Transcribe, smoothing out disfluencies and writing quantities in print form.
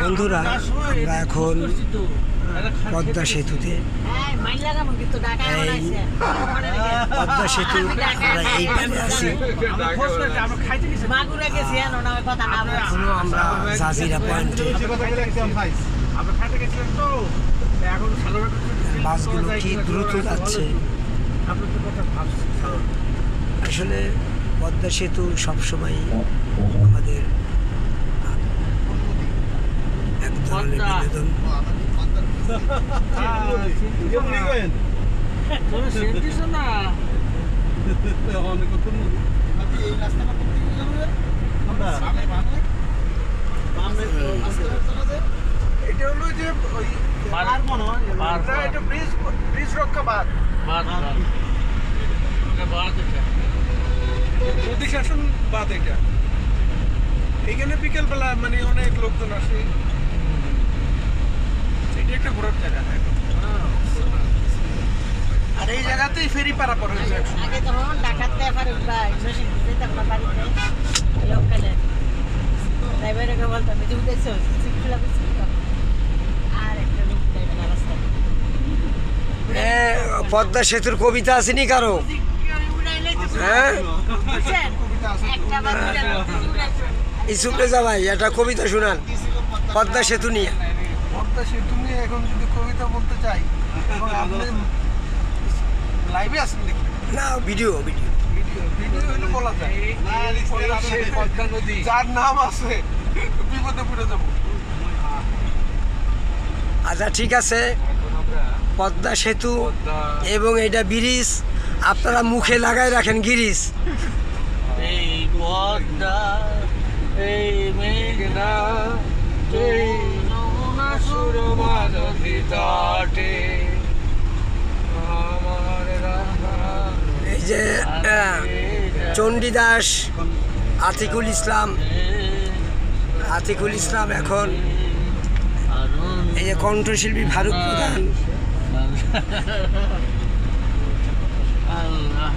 বন্ধুরা, আমরা এখন পদ্মা সেতুতে, এই পদ্মা সেতু আমরা এই পারে আছি। এখনো আমরা জাজিরা পয়েন্টে। বাসগুলো কি দ্রুত যাচ্ছে। আসলে পদ্মা সেতু সবসময় আমাদের এক ধরনের বিনোদন। এটা হলো যে ওই এটা ব্রিজ রক্ষা বাঁধ, নদী শাসন বাঁধ। এটা এইখানে বিকেল বেলা মানে অনেক লোকজন আসে। এটা একটা ঘোরার জায়গা। আর এই জায়গাতেই ফেরি পারাপার হয়েছে। আগে তখন ডাকাতে ফারুক ভাই মেশিন দিতে আপনার বাড়িতে লোকালে ড্রাইভারকে বলতাম যে উঠেছো সিট খোলা বুঝছি আর একটা লোক যাইবে না রাস্তায়। পদ্মা সেতুর কবিতা আসেনি কারো? হ্যাঁ, একটা ইসুফে ভাই একটা কবিতা শুনান পদ্মা সেতু নিয়ে। পদ্মা সেতু নিয়ে এখন যদি কবিতা বলতে চাই, এবং আপনি লাইভে আসেন নাকি? না, ভিডিও ভিডিও ভিডিও হলে বলা যায়। পদ্মা নদী যার নাম আছে বিপদে পড়ে যাবো। আচ্ছা ঠিক আছে, পদ্মা সেতু এবং এটা ব্রিজ আপনারা মুখে লাগাই রাখেন গিরিশ। এই পদ্মা, এই মেঘনা, এই যমুনা সুরমা নদী তটে আমার রাধা। এই যে চণ্ডীদাস, আতিকুল ইসলাম এখন এই যে কণ্ঠশিল্পী ফারুক প্রধান। আল্লাহ